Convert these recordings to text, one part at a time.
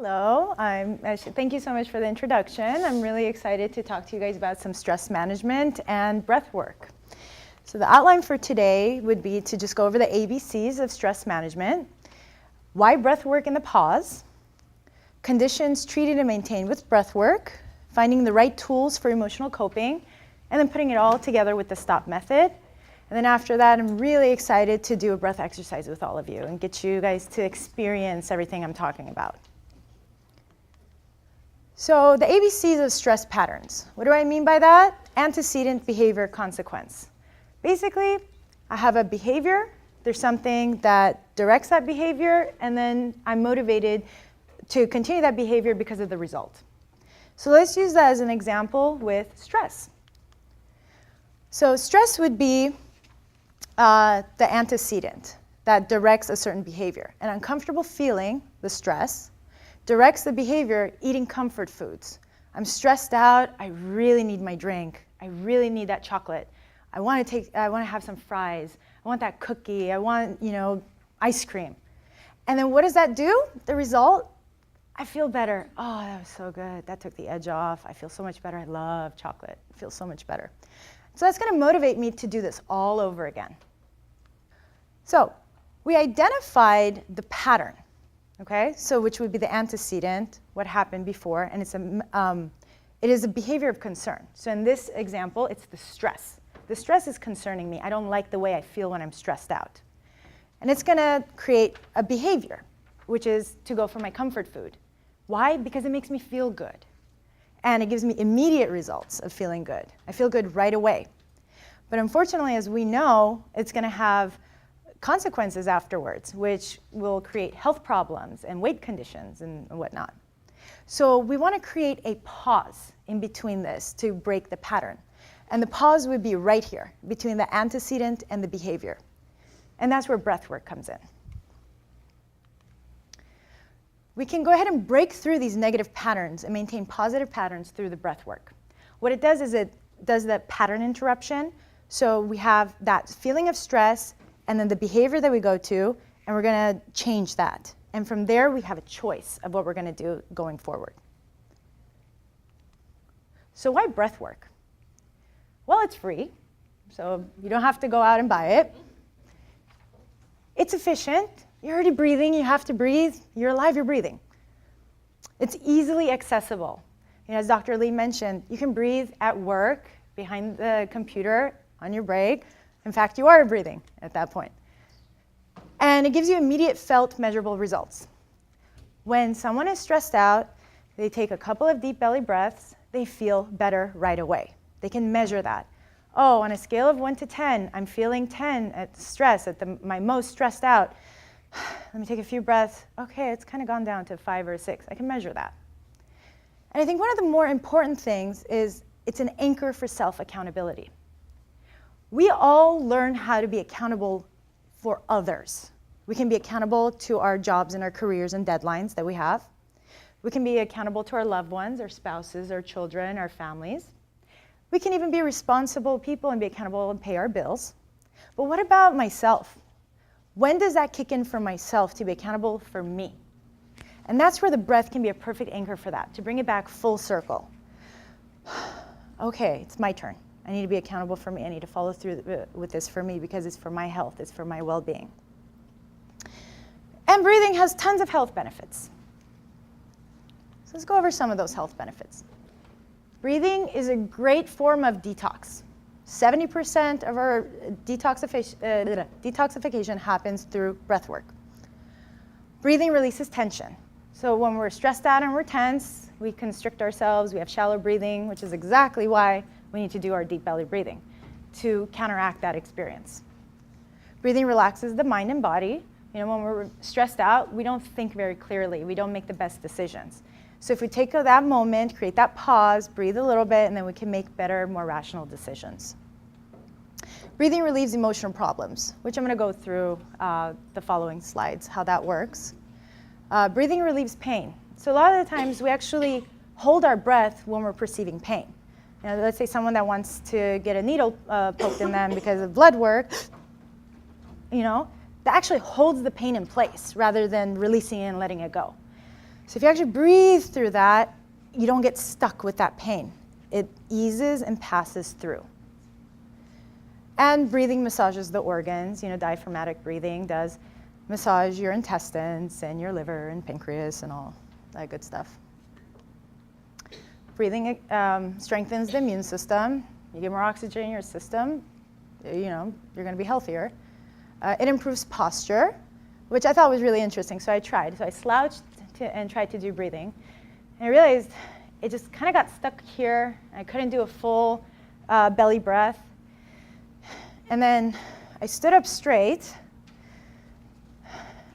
Hello, thank you so much for the introduction. I'm really excited to talk to you guys about some stress management and breath work. So the outline for today would be to just go over the ABCs of stress management, why breath work in the pause, conditions treated and maintained with breath work, finding the right tools for emotional coping, and then putting it all together with the STOP method. And then after that, I'm really excited to do a breath exercise with all of you and get you guys to experience everything I'm talking about. So the ABCs of stress patterns. What do I mean by that? Antecedent, behavior, consequence. Basically, I have a behavior, there's something that directs that behavior, and then I'm motivated to continue that behavior because of the result. So let's use that as an example with stress. So stress would be the antecedent that directs a certain behavior. An uncomfortable feeling, the stress, directs the behavior, eating comfort foods. I'm stressed out, I really need my drink. I really need that chocolate. I want to have some fries. I want that cookie. I want, ice cream. And then what does that do? The result, I feel better. Oh, that was so good. That took the edge off. I feel so much better. I love chocolate. It feels so much better. So that's going to motivate me to do this all over again. So we identified the pattern. Okay, so which would be the antecedent, what happened before, and it is a behavior of concern. So in this example, it's the stress. The stress is concerning me. I don't like the way I feel when I'm stressed out. And it's going to create a behavior, which is to go for my comfort food. Why? Because it makes me feel good. And it gives me immediate results of feeling good. I feel good right away. But unfortunately, as we know, it's going to have consequences afterwards, which will create health problems and weight conditions and whatnot. So we want to create a pause in between this to break the pattern. And the pause would be right here, between the antecedent and the behavior. And that's where breath work comes in. We can go ahead and break through these negative patterns and maintain positive patterns through the breath work. What it does is it does the pattern interruption. So we have that feeling of stress, and then the behavior that we go to, and we're going to change that. And from there, we have a choice of what we're going to do going forward. So why breath work? Well, it's free, so you don't have to go out and buy it. It's efficient. You're already breathing. You have to breathe. You're alive. You're breathing. It's easily accessible. As Dr. Lee mentioned, you can breathe at work, behind the computer, on your break. In fact, you are breathing at that point. And it gives you immediate felt measurable results. When someone is stressed out, they take a couple of deep belly breaths, they feel better right away. They can measure that. Oh, on a scale of 1 to 10, I'm feeling 10 at stress, at my most stressed out. Let me take a few breaths. Okay, it's kind of gone down to 5 or 6. I can measure that. And I think one of the more important things is it's an anchor for self-accountability. We all learn how to be accountable for others. We can be accountable to our jobs and our careers and deadlines that we have. We can be accountable to our loved ones, our spouses, our children, our families. We can even be responsible people and be accountable and pay our bills. But what about myself? When does that kick in for myself to be accountable for me? And that's where the breath can be a perfect anchor for that, to bring it back full circle. Okay, it's my turn. I need to be accountable for me. I need to follow through with this for me because it's for my health. It's for my well-being. And breathing has tons of health benefits. So let's go over some of those health benefits. Breathing is a great form of detox. 70% of our detoxification happens through breath work. Breathing releases tension. So when we're stressed out and we're tense, we constrict ourselves. We have shallow breathing, which is exactly why we need to do our deep belly breathing to counteract that experience. Breathing relaxes the mind and body. When we're stressed out, we don't think very clearly. We don't make the best decisions. So if we take that moment, create that pause, breathe a little bit, and then we can make better, more rational decisions. Breathing relieves emotional problems, which I'm going to go through the following slides, how that works. Breathing relieves pain. So a lot of the times we actually hold our breath when we're perceiving pain. Let's say someone that wants to get a needle poked in them because of blood work, that actually holds the pain in place rather than releasing it and letting it go. So if you actually breathe through that, you don't get stuck with that pain. It eases and passes through. And breathing massages the organs. Diaphragmatic breathing does massage your intestines and your liver and pancreas and all that good stuff. Breathing strengthens the immune system. You get more oxygen in your system, you're going to be healthier. It improves posture, which I thought was really interesting, so I tried. So I slouched and tried to do breathing. And I realized it just kind of got stuck here. I couldn't do a full belly breath. And then I stood up straight,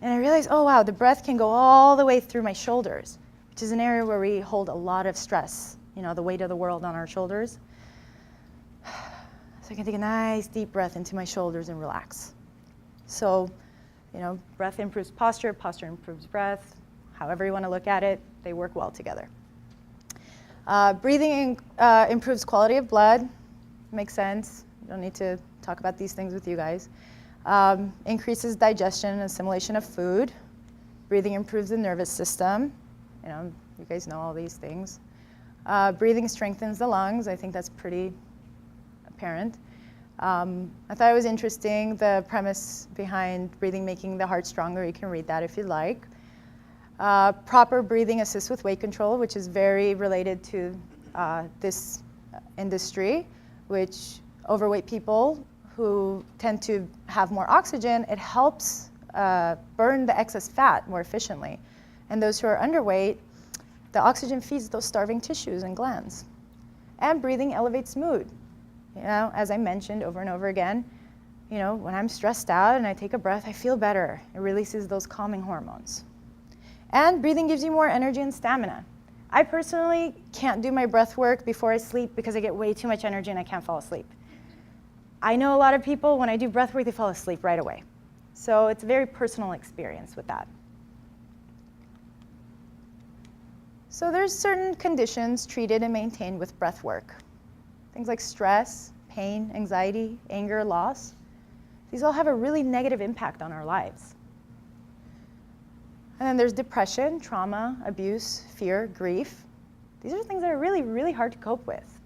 and I realized, oh wow, the breath can go all the way through my shoulders, which is an area where we hold a lot of stress, the weight of the world on our shoulders. So I can take a nice deep breath into my shoulders and relax. So, breath improves posture, posture improves breath. However you want to look at it, they work well together. Breathing improves quality of blood. Makes sense. Don't need to talk about these things with you guys. Increases digestion and assimilation of food. Breathing improves the nervous system. You guys know all these things. Breathing strengthens the lungs. I think that's pretty apparent. I thought it was interesting, the premise behind breathing making the heart stronger. You can read that if you like. Proper breathing assists with weight control, which is very related to this industry, which overweight people who tend to have more oxygen, it helps burn the excess fat more efficiently. And those who are underweight, the oxygen feeds those starving tissues and glands. And breathing elevates mood. As I mentioned over and over again, when I'm stressed out and I take a breath, I feel better. It releases those calming hormones. And breathing gives you more energy and stamina. I personally can't do my breath work before I sleep because I get way too much energy and I can't fall asleep. I know a lot of people, when I do breath work, they fall asleep right away. So it's a very personal experience with that. So there's certain conditions treated and maintained with breath work. Things like stress, pain, anxiety, anger, loss. These all have a really negative impact on our lives. And then there's depression, trauma, abuse, fear, grief. These are things that are really, really hard to cope with.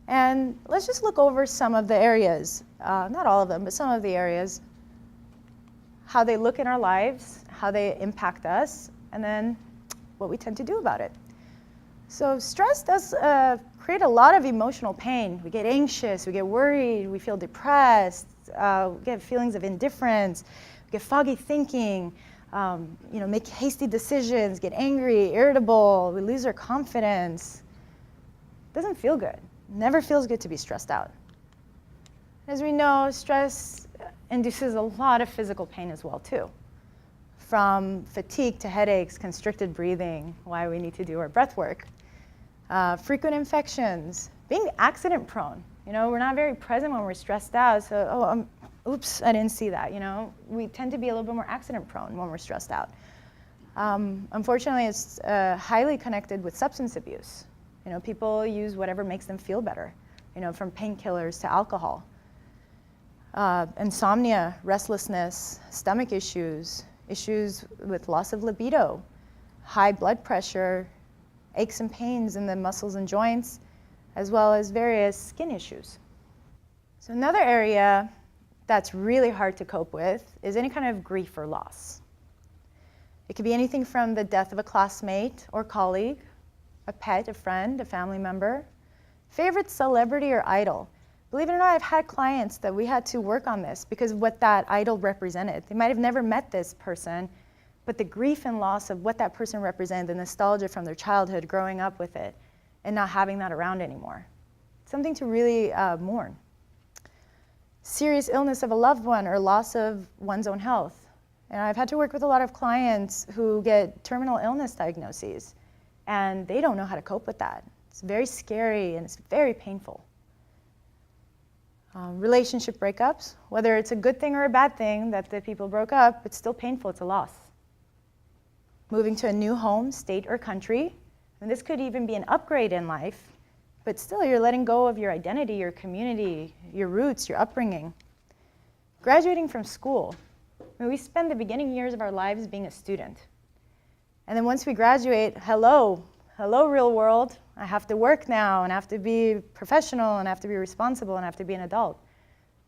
And let's just look over some of the areas, not all of them, but some of the areas, how they look in our lives, how they impact us, and then what we tend to do about it. So stress does create a lot of emotional pain. We get anxious, we get worried, we feel depressed, we get feelings of indifference, we get foggy thinking, make hasty decisions, get angry, irritable, we lose our confidence. It doesn't feel good. It never feels good to be stressed out. As we know, stress induces a lot of physical pain as well too. From fatigue to headaches, constricted breathing, why we need to do our breath work. Frequent infections, being accident prone. We're not very present when we're stressed out, so, oops, I didn't see that, We tend to be a little bit more accident prone when we're stressed out. Unfortunately, it's highly connected with substance abuse. People use whatever makes them feel better, from painkillers to alcohol. Insomnia, restlessness, stomach issues, issues with loss of libido, high blood pressure, aches and pains in the muscles and joints, as well as various skin issues. So another area that's really hard to cope with is any kind of grief or loss. It could be anything from the death of a classmate or colleague, a pet, a friend, a family member, favorite celebrity or idol. Believe it or not, I've had clients that we had to work on this because of what that idol represented. They might have never met this person, but the grief and loss of what that person represented, the nostalgia from their childhood, growing up with it, and not having that around anymore. Something to really mourn. Serious illness of a loved one or loss of one's own health. And I've had to work with a lot of clients who get terminal illness diagnoses, and they don't know how to cope with that. It's very scary and it's very painful. Relationship breakups, whether it's a good thing or a bad thing that the people broke up, it's still painful, it's a loss. Moving to a new home, state, or country, and this could even be an upgrade in life, but still you're letting go of your identity, your community, your roots, your upbringing. Graduating from school, we spend the beginning years of our lives being a student. And then once we graduate, hello real world. I have to work now, and I have to be professional, and I have to be responsible, and I have to be an adult.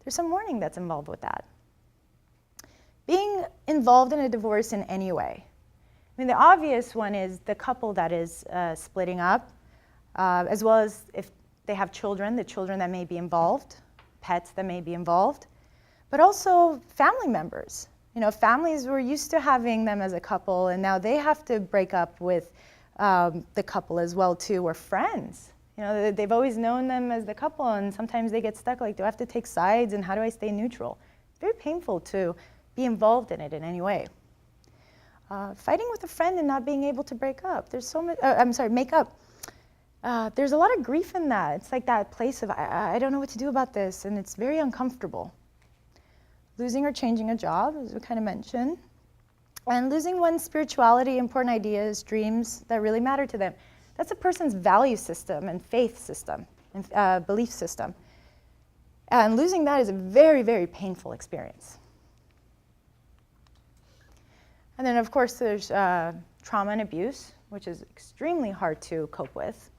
There's some mourning that's involved with that. Being involved in a divorce in any way. I mean, the obvious one is the couple that is splitting up, as well as if they have children, the children that may be involved, pets that may be involved, but also family members. You know, families were used to having them as a couple, and now they have to break up with the couple as well too, or friends. You know, they've always known them as the couple, and sometimes they get stuck like, do I have to take sides, and how do I stay neutral? It's very painful to be involved in it in any way. Fighting with a friend and not being able to break up. There's so much, make up. There's a lot of grief in that. It's like that place of, I don't know what to do about this, and it's very uncomfortable. Losing or changing a job, as we kind of mentioned. And losing one's spirituality, important ideas, dreams that really matter to them. That's a person's value system and faith system and belief system. And losing that is a very, very painful experience. And then, of course, there's trauma and abuse, which is extremely hard to cope with.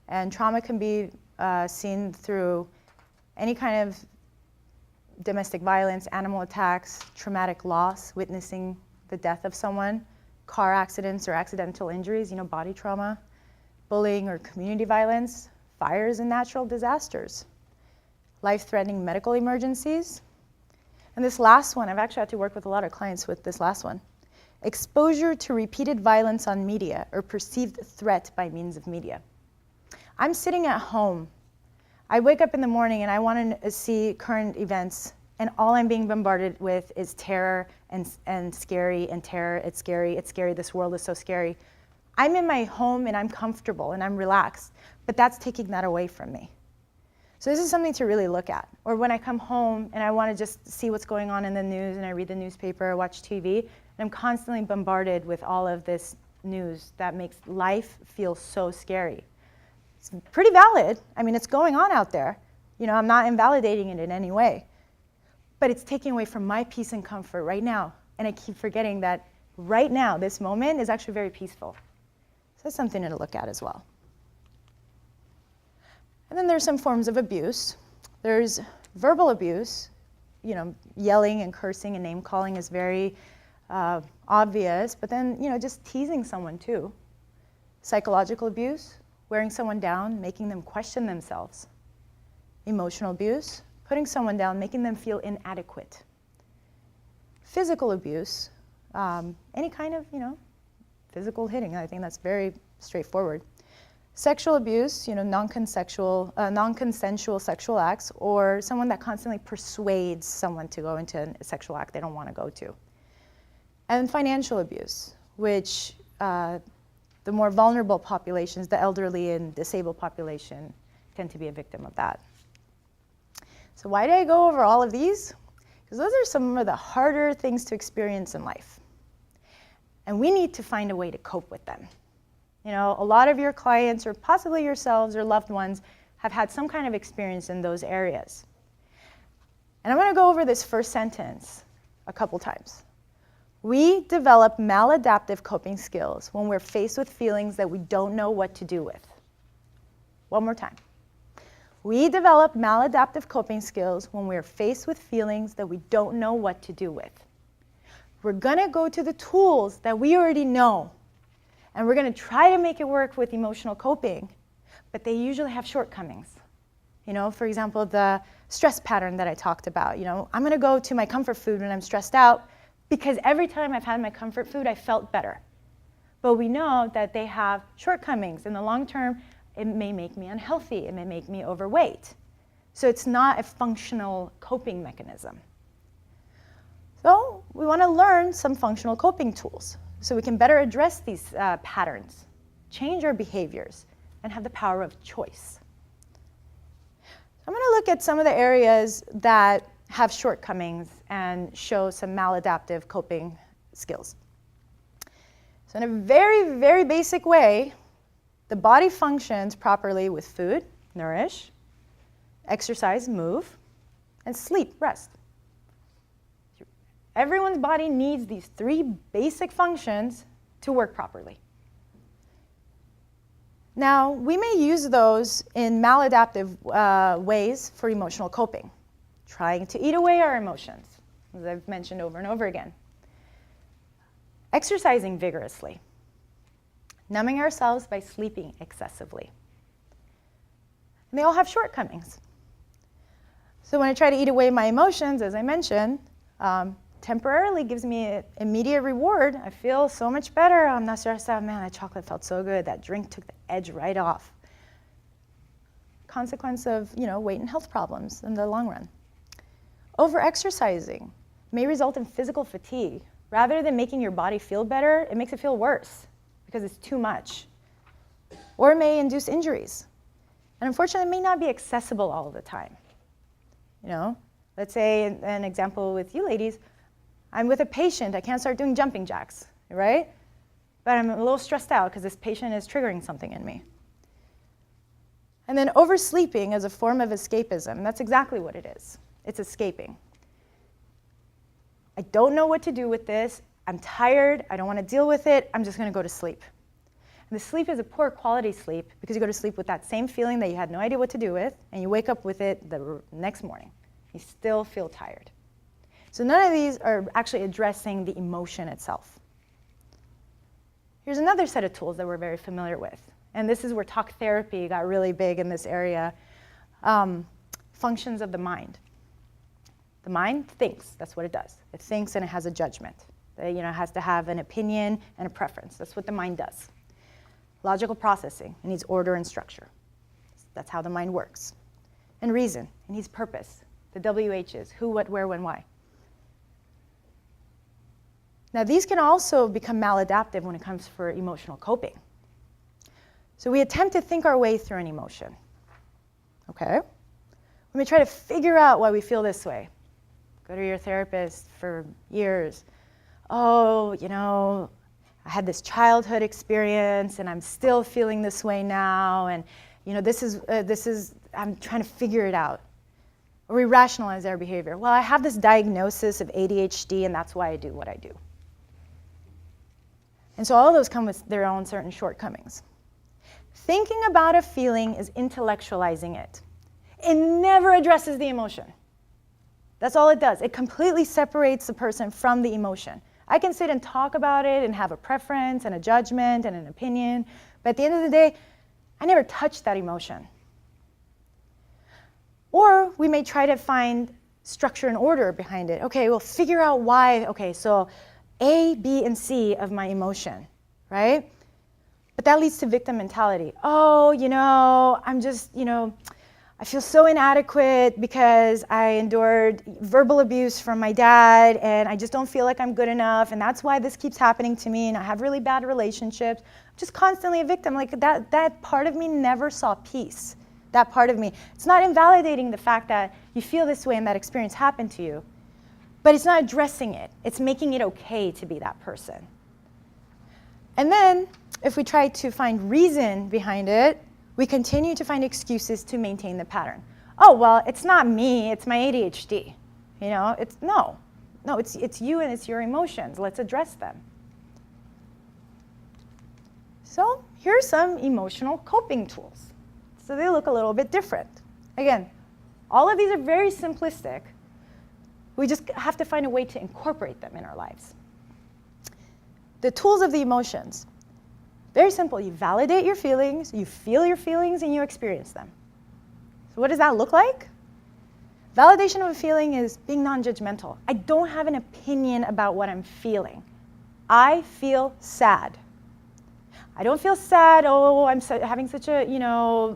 And trauma can be seen through any kind of domestic violence, animal attacks, traumatic loss, witnessing the death of someone, car accidents or accidental injuries, you know, body trauma, bullying or community violence, fires and natural disasters, life-threatening medical emergencies. And this last one, I've actually had to work with a lot of clients with this last one. Exposure to repeated violence on media or perceived threat by means of media. I'm sitting at home. I wake up in the morning and I want to see current events, and all I'm being bombarded with is terror and scary and terror. It's scary, this world is so scary. I'm in my home and I'm comfortable and I'm relaxed, but that's taking that away from me. So this is something to really look at. Or when I come home and I want to just see what's going on in the news, and I read the newspaper or watch TV, and I'm constantly bombarded with all of this news that makes life feel so scary. It's pretty valid. I mean, it's going on out there. You know, I'm not invalidating it in any way. But it's taking away from my peace and comfort right now. And I keep forgetting that right now, this moment is actually very peaceful. So that's something to look at as well. And then there's some forms of abuse. There's verbal abuse. You know, yelling and cursing and name calling is very obvious. But then, you know, just teasing someone too. Psychological abuse, wearing someone down, making them question themselves. Emotional abuse, putting someone down, making them feel inadequate. Physical abuse, any kind of, you know, physical hitting. I think that's very straightforward. Sexual abuse, you know, non-consensual sexual acts, or someone that constantly persuades someone to go into a sexual act they don't want to go to. And financial abuse, which the more vulnerable populations, the elderly and disabled population, tend to be a victim of that. So why did I go over all of these? Because those are some of the harder things to experience in life. And we need to find a way to cope with them. You know, a lot of your clients, or possibly yourselves or loved ones, have had some kind of experience in those areas. And I'm going to go over this first sentence a couple times. We develop maladaptive coping skills when we're faced with feelings that we don't know what to do with. One more time. We develop maladaptive coping skills when we're faced with feelings that we don't know what to do with. We're going to go to the tools that we already know, and we're going to try to make it work with emotional coping, but they usually have shortcomings. You know, for example, the stress pattern that I talked about. You know, I'm going to go to my comfort food when I'm stressed out because every time I've had my comfort food, I felt better. But we know that they have shortcomings. In the long term, it may make me unhealthy. It may make me overweight. So it's not a functional coping mechanism. So we want to learn some functional coping tools so we can better address these patterns, change our behaviors, and have the power of choice. I'm going to look at some of the areas that have shortcomings and show some maladaptive coping skills. So in a very, very basic way, the body functions properly with food, nourish, exercise, move, and sleep, rest. Everyone's body needs these three basic functions to work properly. Now, we may use those in maladaptive ways for emotional coping, trying to eat away our emotions, as I've mentioned over and over again. Exercising vigorously, numbing ourselves by sleeping excessively. And they all have shortcomings. So when I try to eat away my emotions, as I mentioned, temporarily gives me an immediate reward. I feel so much better. I'm not stressed out. Man, that chocolate felt so good. That drink took the edge right off. Consequence of, weight and health problems in the long run. Over-exercising may result in physical fatigue. Rather than making your body feel better, it makes it feel worse because it's too much. Or it may induce injuries. And unfortunately, it may not be accessible all the time. Let's say an example with you ladies, I'm with a patient, I can't start doing jumping jacks, right? But I'm a little stressed out because this patient is triggering something in me. And then oversleeping as a form of escapism, that's exactly what it is. It's escaping. I don't know what to do with this, I'm tired, I don't want to deal with it, I'm just going to go to sleep. And the sleep is a poor quality sleep because you go to sleep with that same feeling that you had no idea what to do with, and you wake up with it the next morning. You still feel tired. So none of these are actually addressing the emotion itself. Here's another set of tools that we're very familiar with. And this is where talk therapy got really big in this area. Functions of the mind. The mind thinks, that's what it does. It thinks and it has a judgment. It has to have an opinion and a preference. That's what the mind does. Logical processing, it needs order and structure. That's how the mind works. And reason, it needs purpose. The WHs, who, what, where, when, why. Now these can also become maladaptive when it comes for emotional coping. So we attempt to think our way through an emotion. Okay? We may try to figure out why we feel this way. Go to your therapist for years. Oh, I had this childhood experience and I'm still feeling this way now, and this is I'm trying to figure it out. Or we rationalize our behavior. Well, I have this diagnosis of ADHD and that's why I do what I do. And so all of those come with their own certain shortcomings. Thinking about a feeling is intellectualizing it. It never addresses the emotion. That's all it does. It completely separates the person from the emotion. I can sit and talk about it and have a preference and a judgment and an opinion, but at the end of the day, I never touched that emotion. Or we may try to find structure and order behind it. Okay, we'll figure out why. Okay, so A, B, and C of my emotion, right? But that leads to victim mentality. Oh, I'm just, I feel so inadequate because I endured verbal abuse from my dad and I just don't feel like I'm good enough, and that's why this keeps happening to me, and I have really bad relationships. I'm just constantly a victim. Like that part of me never saw peace. That part of me. It's not invalidating the fact that you feel this way and that experience happened to you, but it's not addressing it. It's making it okay to be that person. And then if we try to find reason behind it, we continue to find excuses to maintain the pattern. Oh, well, it's not me, it's my ADHD. It's you and it's your emotions. Let's address them. So here's some emotional coping tools. So they look a little bit different. Again, all of these are very simplistic. We just have to find a way to incorporate them in our lives. The tools of the emotions. Very simple. You validate your feelings, you feel your feelings, and you experience them. So what does that look like? Validation of a feeling is being non-judgmental. I don't have an opinion about what I'm feeling. I feel sad. I don't feel sad, I'm having such a,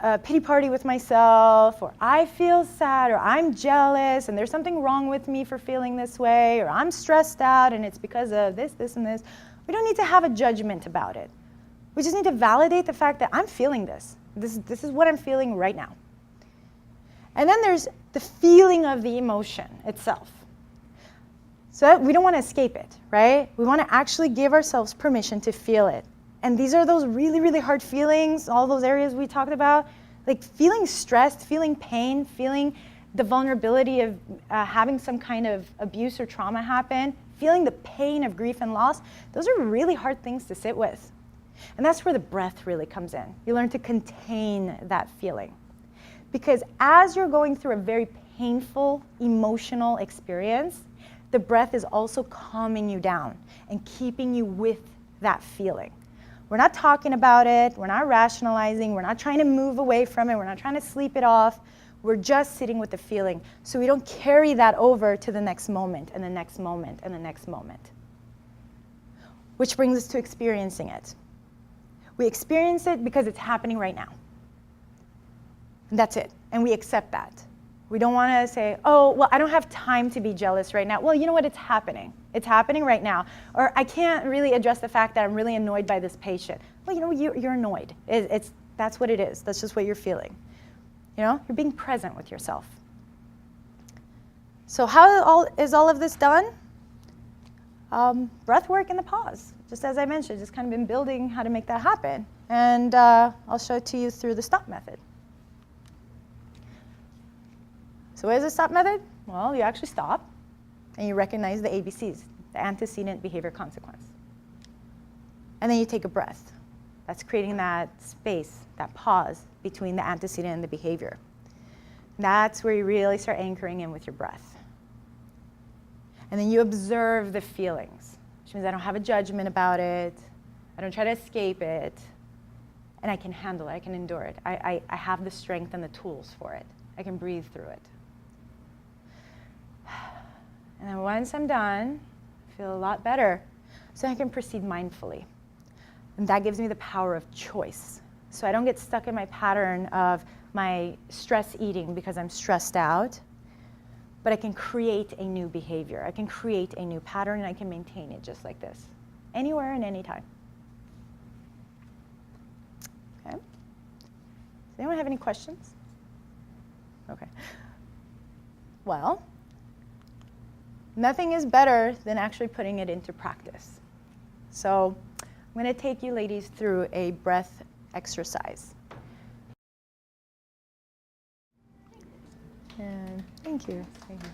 a pity party with myself, or I feel sad, or I'm jealous, and there's something wrong with me for feeling this way, or I'm stressed out, and it's because of this, this, and this. We don't need to have a judgment about it. We just need to validate the fact that I'm feeling this. This is what I'm feeling right now. And then there's the feeling of the emotion itself. So we don't want to escape it, right? We want to actually give ourselves permission to feel it. And these are those really, really hard feelings, all those areas we talked about, like feeling stressed, feeling pain, feeling the vulnerability of having some kind of abuse or trauma happen, feeling the pain of grief and loss, those are really hard things to sit with. And that's where the breath really comes in. You learn to contain that feeling. Because as you're going through a very painful, emotional experience, the breath is also calming you down and keeping you with that feeling. We're not talking about it, we're not rationalizing, we're not trying to move away from it, we're not trying to sleep it off. We're just sitting with the feeling so we don't carry that over to the next moment and the next moment and the next moment. Which brings us to experiencing it. We experience it because it's happening right now. And that's it. And we accept that. We don't want to say, oh, well, I don't have time to be jealous right now. Well, you know what? It's happening. It's happening right now. Or I can't really address the fact that I'm really annoyed by this patient. Well, you know, you're annoyed. That's what it is. That's just what you're feeling. You know, you're being present with yourself. So how is all of this done? Breath work and the pause. Just as I mentioned, just kind of been building how to make that happen. And I'll show it to you through the stop method. So what is the stop method? Well, you actually stop and you recognize the ABCs, the antecedent, behavior, consequence. And then you take a breath. That's creating that space, that pause between the antecedent and the behavior. That's where you really start anchoring in with your breath. And then you observe the feelings, which means I don't have a judgment about it. I don't try to escape it. And I can handle it. I can endure it. I have the strength and the tools for it. I can breathe through it. And then once I'm done, I feel a lot better. So I can proceed mindfully. And that gives me the power of choice. So I don't get stuck in my pattern of my stress eating because I'm stressed out. But I can create a new behavior. I can create a new pattern and I can maintain it just like this. Anywhere and anytime. Okay. Does anyone have any questions? Okay. Well, nothing is better than actually putting it into practice. So I'm going to take you ladies through a breath exercise. And thank you. Thank you.